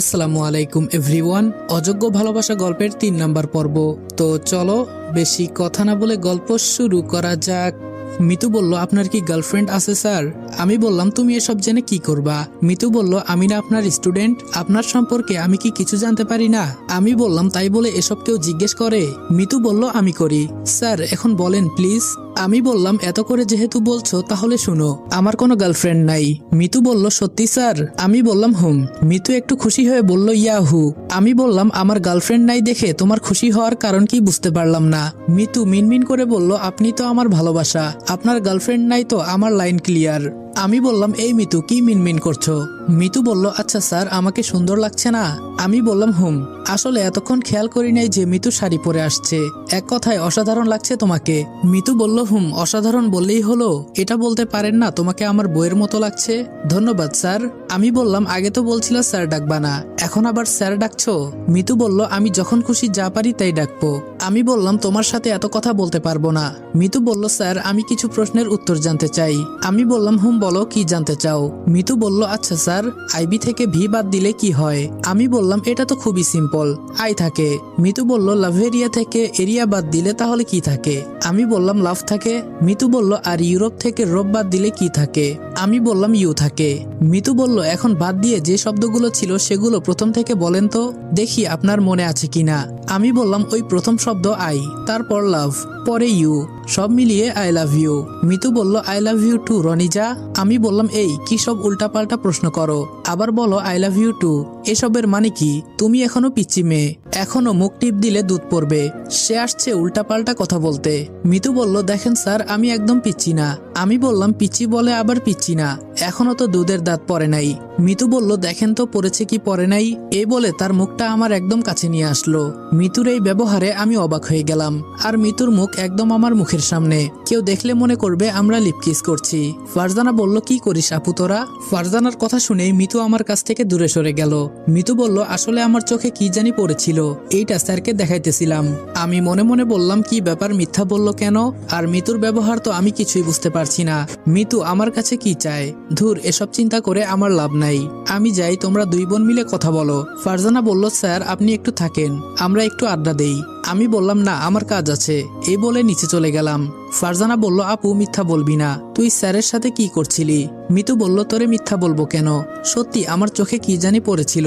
আসসালামু আলাইকুম এভরিওয়ান। অযোগ্য ভালোবাসা গল্পের ৩ নাম্বার পর্ব। তো চলো বেশি কথা না বলে গল্প শুরু করা যাক। মিতু বলল, আপনার কি গার্লফ্রেন্ড আছে স্যার? আমি বললাম, তুমি এসব জেনে কি করবা? মিতু বলল, আমি না আপনার স্টুডেন্ট, আপনার সম্পর্কে আমি কি কিছু জানতে পারি না? আমি বললাম, তাই বলে এসব কেউ জিজ্ঞেস করে? মিতু বলল, আমি করি। স্যার এখন বলেন প্লিজ। আমি বললাম, এত করে যেহেতু বলছো তাহলে শুনো, আমার কোনো গার্লফ্রেন্ড নাই। মিতু বলল, সত্যি স্যার? আমি বললাম হুম। মিতু একটু খুশি হয়ে বলল, ইয়াহু। আমি বললাম, আমার গার্লফ্রেন্ড নাই দেখে তোমার খুশি হওয়ার কারণ কি বুঝতে পারলাম না। মিতু মিনমিন করে বলল, আপনি তো আমার ভালোবাসা, আপনার গার্লফ্রেন্ড নাই তো আমার লাইন ক্লিয়ার। আমি বললাম, এই মিতু কি মিনমিন করছো? মিতু বলল, আচ্ছা স্যার আমাকে সুন্দর লাগছে না? আমি বললাম হুম। আসলে এতক্ষণ খেয়াল করি নাই যে মিতু শাড়ি পরে আসছে। এক কথায় অসাধারণ লাগছে তোমাকে। মিতু বলল, হুম অসাধারণ বললেই হলো? এটা বলতে পারেন না তোমাকে আমার বইয়ের মতো লাগছে? ধন্যবাদ স্যার। আমি বললাম, আগে তো বলছিল স্যার ডাকবা না, এখন আবার স্যার ডাকছো? মিতু বলল, আমি যখন খুশি যা পারি তাই ডাকবো। আমি বললাম, তোমার সাথে এত কথা বলতে পারবো না। মিতু বলল, স্যার আমি কিছু প্রশ্নের উত্তর জানতে চাই। আমি বললাম, হুম বলো কি জানতে চাও? মিতু বলল, আচ্ছা স্যার, আইবি থেকে ভি বাদ দিলে কি হয়? আমি বললাম, এটা তো খুবই সিম্পল, আই থাকে। মিতু বলল, লাভ এরিয়া থেকে এরিয়া বাদ দিলে তাহলে কি থাকে? আমি বললাম, লাভ থাকে। মিতু বলল, আর ইউরোপ থেকে রোপ বাদ দিলে কি থাকে? আমি বললাম, ইউ থাকে। মিতু বলল, এখন বাদ দিয়ে যে শব্দগুলো ছিল সেগুলো প্রথম থেকে বলেন তো, দেখি আপনার মনে আছে কিনা। আমি বললাম, ওই প্রথম শব্দ আই, তারপর লাভ, পরে ইউ, সব মিলিয়ে আই লাভ ইউ। মিতু বলল, I love you too Ronija. আমি বললাম, এই কি সব উল্টাপাল্টা প্রশ্ন করো, আবার বলো আই লাভ ইউ টু। এসবের মানে কি? তুমি এখনো পিচ্চি মেয়ে, এখনো মুখ টিপ দিলে দুধ পড়বে। সে আসছে উল্টাপাল্টা কথা বলতে। মিতু বলল, দেখেন স্যার আমি একদম পিচ্চি না। আমি বললাম, পিচ্চি বলে আবার পিচ্চি না, এখনো তো দুধের দাঁত পড়ে নাই। মিতু বলল, দেখেন তো পড়েছে কি পড়ে নাই। এই বলে তার মুখটা আমার একদম কাছে নিয়ে আসলো। মিতুর এই ব্যবহারে আমি অবাক হয়ে গেলাম। আর মিতুর মুখ একদম আমার মুখের সামনে, কেউ দেখলে মনে করবে আমরা লিপকিস করছি। ফারজানা বলল, কি করিস আপু তোরা? ফারজানার কথা শুনে মিতু আমার কাছ থেকে দূরে সরে গেল। মিতু বলল, আসলে আমার চোখে কি জানি পড়েছিল, এইটা স্যারকে দেখাইতেছিলাম। আমি মনে মনে বললাম, কি ব্যাপার মিথ্যা বললো কেন? আর মিতুর ব্যবহার তো আমি কিছুই বুঝতে পারছি না। মিতু আমার কাছে কি চায়? ধুর, এসব চিন্তা করে আমার লাভ নাই। আমি যাই, তোমরা দুই বোন মিলে কথা বলো। ফারজানা বলল, স্যার আপনি একটু থাকেন, আমরা একটু আড্ডা দেই। আমি বললাম, না আমার কাজ আছে। এই বলে নিচে চলে গেলাম। ফারজানা বলল, আপু মিথ্যা বলবি না, তুই স্যারের সাথে কি করছিলি? মিতু বলল, তোরে মিথ্যা বলবো কেন, সত্যি আমার চোখে কি জানি পড়েছিল।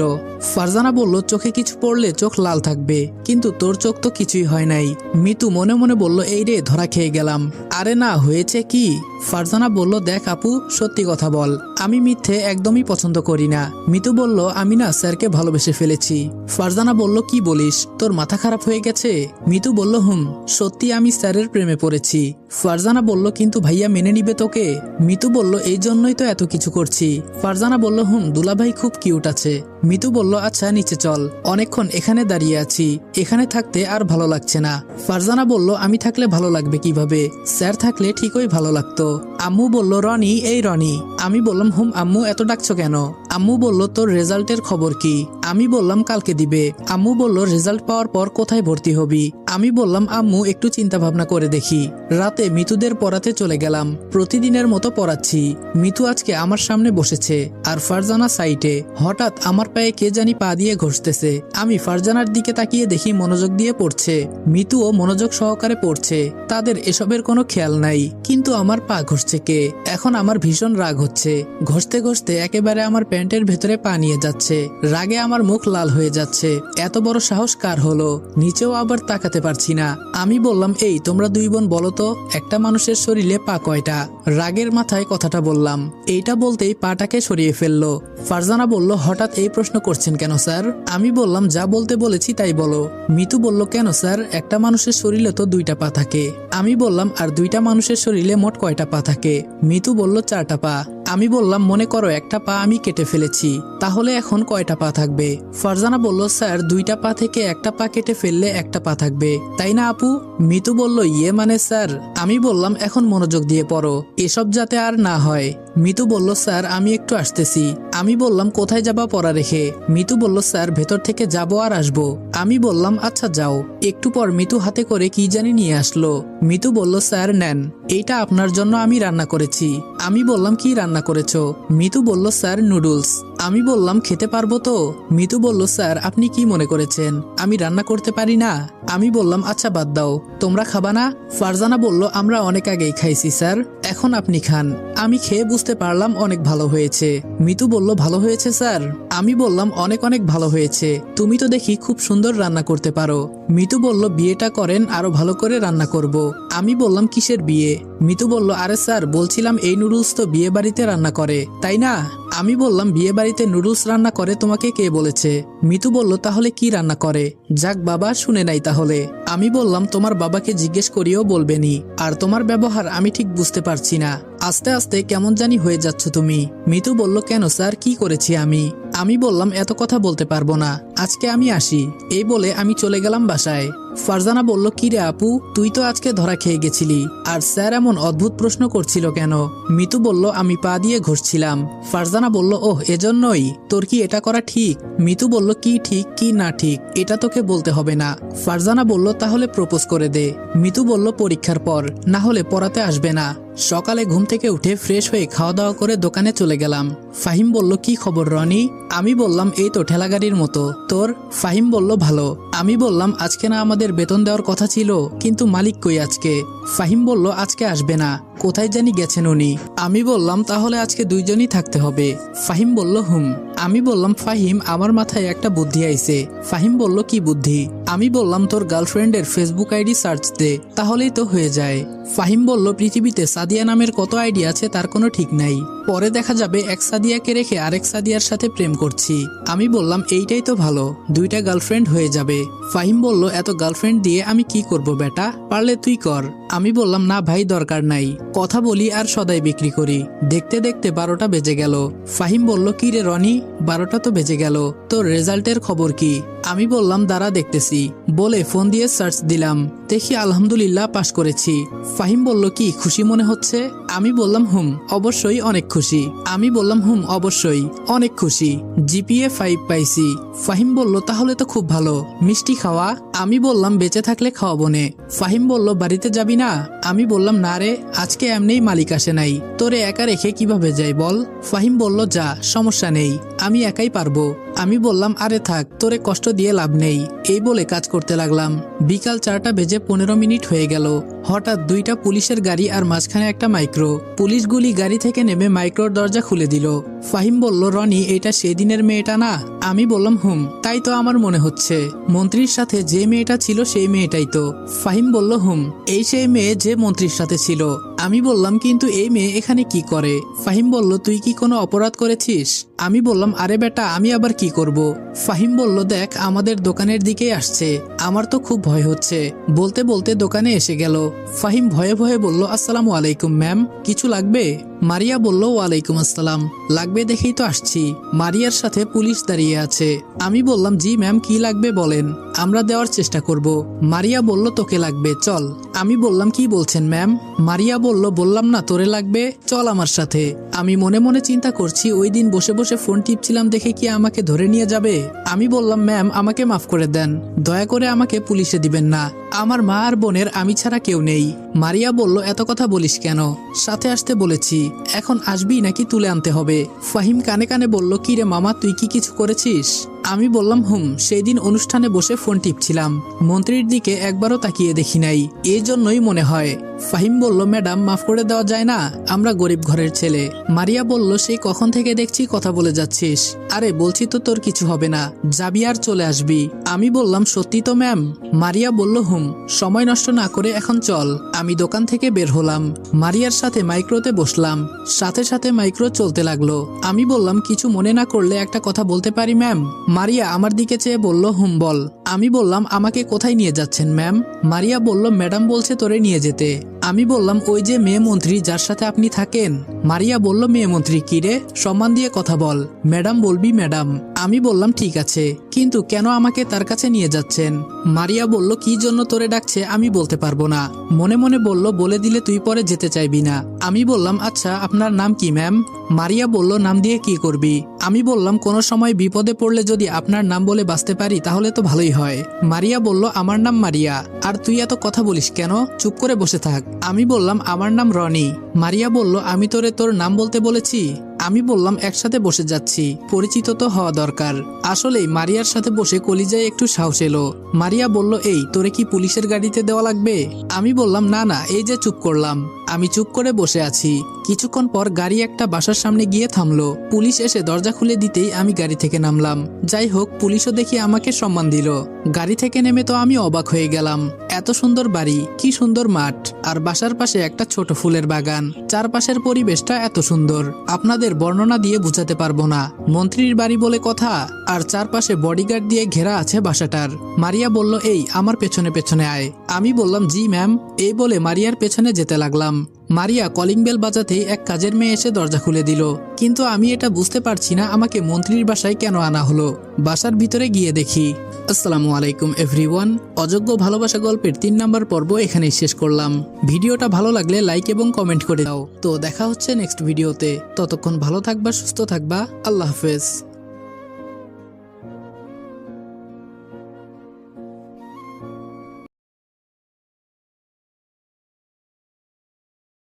ফারজানা বলল, চোখে কিছু পড়লে চোখ লাল থাকবে, কিন্তু তোর চোখ তো কিছুই হয় নাই। মিতু মনে মনে বলল, এই রে ধরা খেয়ে গেলাম। আরে না, হয়েছে কি? ফারজানা বলল, দেখ আপু সত্যি কথা বল, আমি মিথ্যে একদমই পছন্দ করি না। মিতু বলল, আমি না স্যারকে ভালোবেসে ফেলেছি। ফারজানা বলল, কি বলিস, তোর মাথা খারাপ হয়ে গেছে? মিতু বলল, হুম সত্যি আমি স্যারের প্রেমে পড়েছি। ফারজানা বলল, কিন্তু ভাইয়া মেনে নিবে তোকে? মিতু বলল, এই জন্যই তো এত কিছু করছি। ফারজানা বলল, হুম দুলাভাই খুব কিউট আছে। মিতু বলল, আচ্ছা নিচে চল, অনেকক্ষণ এখানে দাঁড়িয়ে আছি, এখানে থাকতে আর ভালো লাগছে না। ফারজানা বলল, আমি থাকলে ভালো লাগবে কিভাবে? স্যার থাকলে ঠিকই ভালো লাগতো। আম্মু বলল, রনি এই রনি। আমি বললাম, হুম আম্মু এত ডাকছো কেন? আম্মু বলল, তোর রেজাল্টের খবর কি? আমি বললাম, কালকে দিবে। আম্মু বলল, রেজাল্ট পাওয়ার পর কোথায় ভর্তি হবি? আমি বললাম, আম্মু একটু চিন্তা ভাবনা করে দেখি। রাতে মিতুদের পড়াতে চলে গেলাম, প্রতিদিনের মতো পড়াচ্ছি। মিতু আজকে আমার সামনে বসেছে আর ফারজানা সাইটে। হঠাৎ আমার পায়ে কে জানি পা দিয়ে ঘষতেছে। আমি ফারজানার দিকে তাকিয়ে দেখি মনোযোগ দিয়ে পড়ছে, মিতুও মনোযোগ সহকারে পড়ছে, তাদের এসবের কোনো খেয়াল নাই। কিন্তু আমার পা ঘষছে কে? এখন আমার ভীষণ রাগ হচ্ছে। ঘষতে ঘষতে একেবারে আমার প্যান্টের ভেতরে পা নিয়ে যাচ্ছে। রাগে আমার মুখ লাল হয়ে যাচ্ছে। এত বড় সাহস কার হলো? নিচেও আবার তাকাতে পারছি না। আমি বললাম, এই তোমরা দুই বোন বলো তো, একটা মানুষের শরীরে পা কয়টা? রাগের মাথায় কথাটা বললাম। এইটা বলতেই পাটাকে সরিয়ে ফেললো। ফারজানা বলল, হঠাৎ এই প্রশ্ন করছেন কেন স্যার? আমি বললাম, যা বলতে বলেছি তাই বলো। মিতু বলল, কেন স্যার, একটা মানুষের শরীরে তো 2টা পা থাকে। আমি বললাম, আর 2টা মানুষের শরীরে মোট কয়টা পা থাকে? মিতু বলল, 4টা পা। আমি বললাম, মনে করো একটা পা আমি কেটে ফেলেছি, তাহলে এখন কয়টা পা থাকবে? ফারজানা বলল, স্যার 2টা পা থেকে একটা পা কেটে ফেললে একটা পা থাকবে, তাই না আপু? মিতু বলল, ইয়ে মানে স্যার। আমি বললাম, এখন মনোযোগ দিয়ে পড়ো, এসব যাতে আর না হয়। মিতু বলল, স্যার আমি একটু আসতেছি। আমি বললাম, কোথায় যাবা পড়া রেখে? মিতু বলল, স্যার ভেতর থেকে যাবো আর আসবো। আমি বললাম, আচ্ছা যাও। একটু পর মিতু হাতে করে কি জানি নিয়ে আসলো। মিতু বলল স্যার নেন, এইটা আপনার জন্য আমি রান্না করেছি। আমি বললাম কি রান্না করেছো? মিতু বলল স্যার নুডলস। আমি বললাম খেতে পারবো তো? মিতু বলল স্যার আপনি কি মনে করেছেন আমি রান্না করতে পারি না? আমি বললাম আচ্ছা বাদ দাও, তোমরা খাবা না? ফারজানা বলল আমরা অনেক আগেই খাইছি স্যার, এখন আপনি খান। আমি খেয়ে বুঝতে পারলাম অনেক ভালো হয়েছে। মিতু বলল ভালো হয়েছে স্যার? আমি বললাম অনেক অনেক ভালো হয়েছে, তুমি তো দেখি খুব সুন্দর রান্না করতে পারো। মিতু বলল বিয়েটা করেন আরো ভালো করে রান্না করব। আমি বললাম কিসের বিয়ে? মিতু বলল আরে স্যার বলছিলাম এই নুডলস তো বিয়ে বাড়িতে রান্না করে তাই না? আমি বললাম বিয়ে বাড়িতে নুডলস রান্না করে তোমাকে কে বলেছে? মিতু বলল তাহলে কি রান্না করে? যাক বাবা শুনে নাই তাহলে। আমি বললাম তোমার বাবাকে জিজ্ঞেস করিও বলবেনি, আর তোমার ব্যবহার আমি ঠিক বুঝতে পারছি না, আস্তে আস্তে কেমন জানি হয়ে যাচ্ছ তুমি। মিতু বলল কেন স্যার কি করেছি আমি? আমি বললাম এত কথা বলতে পারবো না, আজকে আমি আসি। এই বলে আমি চলে গেলাম বাসায়। ফারজানা বলল কি রে আপু, তুই তো আজকে ধরা খেয়ে গেছিলি, আর স্যার এমন অদ্ভুত প্রশ্ন করছিল কেন? মিতু বলল আমি পা দিয়ে ঘষছিলাম। ফারজানা বলল ওহ এজন্যই, তোর কি এটা করা ঠিক? মিতু বলল কি ঠিক কি না ঠিক এটা তোকে বলতে হবে না। ফারজানা বলল তাহলে প্রপোজ করে দে। মিতু বলল পরীক্ষার পর, না হলে পড়াতে আসবে না। সকালে ঘুম থেকে উঠে ফ্রেশ হয়ে খাওয়া দাওয়া করে দোকানে চলে গেলাম। ফাহিম বলল কি খবর রনি? আমি বললাম এই তো ঠেলাগাড়ির মতো, তোর? ফাহিম বলল ভালো। আমি বললাম আজকে না আমাদের বেতন দেওয়ার কথা ছিল, কিন্তু মালিক কই আজকে? ফাহিম বলল আজকে আসবে না, কোথায় জানি গেছেন উনি। আমি বললাম তাহলে আজকে দুইজনই থাকতে হবে। ফাহিম বলল হুম। আমি বললাম ফাহিম আমার মাথায় একটা বুদ্ধি আইছে। ফাহিম বলল কি বুদ্ধি? আমি বললাম তোর গার্লফ্রেন্ডের ফেসবুক আইডি সার্চ দে, তাহলেই তো হয়ে যায়। ফাহিম বলল পৃথিবীতে সাদিয়া নামের কত আইডি আছে তার কোনো ঠিক নাই, পরে দেখা যাবে এক সাদিয়াকে রেখে আরেক সাদিয়ার সাথে প্রেম করছি। আমি বললাম এইটাই তো ভালো, দুইটা গার্লফ্রেন্ড হয়ে যাবে। ফাহিম বলল এত গার্লফ্রেন্ড দিয়ে আমি কি করব বেটা, পারলে তুই কর। আমি বললাম না ভাই দরকার নাই, কথা বলি আর সদাই বিক্রি করি। দেখতে দেখতে 12টা বেজে গেল। ফাহিম বলল কি রে রনি, 12টা তো বেজে গেল, তোর রেজাল্টের খবর কি? আমি বললাম দাঁড়া দেখতেছি, বলে ফোন দিয়ে সার্চ দিলাম, দেখি আলহামদুলিল্লাহ পাশ করেছি। ফাহিম বলল কি খুশি মনে হচ্ছে? আমি বললাম হুম অবশ্যই অনেক খুশি। আমি বললাম হুম অবশ্যই অনেক খুশি, জিপিএ 5 পাইছি। ফাহিম বলল তাহলে তো খুব ভালো, মিষ্টি খাওয়া? আমি বললাম বেঁচে থাকলে খাওয়াবো নে। ফাহিম বলল বাড়িতে যাবি না? আমি বললাম না রে, আজকে এমনিই মালিক আসে নাই, তোরে একা রেখে কিভাবে যাই বল? ফাহিম বলল যা সমস্যা নেই, আমি একাই পারবো। আমি বললাম আরে থাক, তোরে কষ্ট দিয়ে লাভ নেই। এই বলে কাজ করতে লাগলাম। বিকাল 4টা বেজে 15 মিনিট হয়ে গেল। হঠাৎ 2টা পুলিশের গাড়ি আর মাঝখানে একটা মাইক্রো। পুলিশগুলি গাড়ি থেকে নেমে মাইক্রোর দরজা খুলে দিল। ফাহিম বলল রনি এটা সেদিনের মেয়েটা না? আমি বললাম হুম তাই তো আমার মনে হচ্ছে, মন্ত্রীর সাথে যে মেয়েটা ছিল সেই মেয়েটাই তো। ফাহিম বলল হুম এই সেই মেয়ে যে মন্ত্রীর সাথে ছিল। আমি বললাম কিন্তু এই মেয়ে এখানে কি করে? ফাহিম বলল তুই কি কোনো অপরাধ করেছিস? আমি বললাম আরে বেটা আমি আবার কি করব? ফাহিম বলল দেখ আমাদের দোকানের দিকেই আসছে, আমার তো খুব ভয় হচ্ছে। বলতে বলতে দোকানে এসে গেল। ফাহিম ভয়ে ভয়ে বলল আসসালামু আলাইকুম ম্যাম, কিছু লাগবে? মারিয়া বলল ওয়ালাইকুম আসসালাম, লাগবে দেখেই তো আসছি। মারিয়ার সাথে পুলিশ দাঁড়িয়ে আছে। আমি বললাম জি ম্যাম কি লাগবে বলেন, আমরা দেওয়ার চেষ্টা করব। মারিয়া বলল তোকে লাগবে চল। আমি বললাম কি বলছেন ম্যাম? মারিয়া বলল বললাম না তোরে লাগবে, চল আমার সাথে। আমি মনে মনে চিন্তা করছি ওই দিন বসে বসে ফোন টিপছিলাম দেখে কি আমাকে ধরে নিয়ে যাবে। আমি বললাম ম্যাম আমাকে মাফ করে দেন, দয়া করে আমাকে পুলিশে দিবেন না, আমার মা আর বোনের আমি ছাড়া কেউ নেই। মারিয়া বলল এত কথা বলিস কেন, সাথে আসতে বলেছি, এখন আসবি নাকি তুলে আনতে হবে? ফাহিম কানে কানে বলল কি রে মামা তুই কি কিছু করেছিস? আমি বললাম হুম সেই দিন অনুষ্ঠানে বসে ফোন টিপছিলাম, মন্ত্রীর দিকে একবারও তাকিয়ে দেখি নাই, এই জন্যই মনে হয়। ফাহিম বলল ম্যাডাম মাফ করে দেওয়া যায় না, আমরা গরিব ঘরের ছেলে। মারিয়া বলল সেই কখন থেকে দেখছি কথা বলে যাচ্ছিস, আরে বলছি তো তোর কিছু হবে না, যাবি আর চলে আসবি। আমি বললাম সত্যি তো ম্যাম? মারিয়া বলল হুম, সময় নষ্ট না করে এখন চল। আমি দোকান থেকে বের হলাম, মারিয়ার সাথে মাইক্রোতে বসলাম, সাথে সাথে মাইক্রো চলতে লাগলো। আমি বললাম কিছু মনে না করলে একটা কথা বলতে পারি ম্যাম? মারিয়া আমার দিকে চেয়ে বলল হুম বল। আমি বললাম আমাকে কোথায় নিয়ে যাচ্ছেন ম্যাম? মারিয়া বলল ম্যাডাম বলছে তোরে নিয়ে যেতে। আমি বললাম ওই যে মেয়ে মন্ত্রী যার সাথে আপনি থাকেন। মারিয়া বলল মেয়ে মন্ত্রী কি রে, সম্মান দিয়ে কথা বল, ম্যাডাম বলবি ম্যাডাম। আমি বললাম ঠিক আছে, কিন্তু কেন আমাকে তার কাছে নিয়ে যাচ্ছেন? মারিয়া বলল কি জন্য তোরে ডাকছে আমি বলতে পারবো না। মনে মনে বলল বলে দিলে তুই পরে যেতে চাইবি না। আমি বললাম আচ্ছা আপনার নাম কি ম্যাম? মারিয়া বলল, নাম দিয়ে কি করবি? আমি বললাম, কোনো সময় বিপদে পড়লে যদি আপনার নাম বলে বাঁচতে পারি তাহলে তো ভালোই হয়। মারিয়া বলল, আমার নাম মারিয়া। আর তুই এত কথা বলিস কেন? চুপ করে বসে থাক। আমি বললাম, আমার নাম রনি। মারিয়া বলল, আমি তোরে তোর নাম বলতে বলেছি? আমি বললাম, একসাথে বসে যাচ্ছি, পরিচিত তো হওয়া দরকার। আসলেই মারিয়ার সাথে বসে কলিজায় একটু সাহস এলো। মারিয়া বলল, এই তোরে কি পুলিশের গাড়িতে দেওয়া লাগবে? আমি বললাম, না না, এই যে চুপ করলাম। আমি চুপ করে বসে আছি। কিছুক্ষণ পর গাড়ি একটা বাসার সামনে গিয়ে থামলো। পুলিশ এসে দরজা খুলে দিতেই আমি গাড়ি থেকে নামলাম। যাই হোক, পুলিশও দেখি আমাকে সম্মান দিল। গাড়ি থেকে নেমে তো আমি অবাক হয়ে গেলাম। এত সুন্দর বাড়ি, কি সুন্দর মাঠ, আর বাসার পাশে একটা ছোট ফুলের বাগান। চারপাশের পরিবেশটা এত সুন্দর, আপনাদের বর্ণনা দিয়ে বোঝাতে পারবো না। মন্ত্রীর বাড়ি বলে কথা, আর চারপাশে বডিগার্ড দিয়ে ঘেরা আছে বাসাটার। মারিয়া বলল, এই আমার পেছনে পেছনে আয়। আমি বললাম, জি ম্যাম। এই বলে মারিয়ার পেছনে যেতে লাগলাম। মারিয়া কলিং বেল বাজাতেই এক কাজের মেয়ে এসে দরজা খুলে দিল। কিন্তু আমি এটা বুঝতে পারছি না আমাকে মন্ত্রীর বাসায় কেন আনা হলো। বাসার ভিতরে গিয়ে দেখি। আসসালামু আলাইকুম এভরিওয়ান। অযোগ্য ভালোবাসা গল্পের 3 নাম্বার পর্ব এখানেই শেষ করলাম। ভিডিওটা ভালো লাগলে লাইক এবং কমেন্ট করে দাও। তো দেখা হচ্ছে নেক্সট ভিডিওতে। ততক্ষণ ভালো থাকবা, সুস্থ থাকবা। আল্লাহ হাফেজ।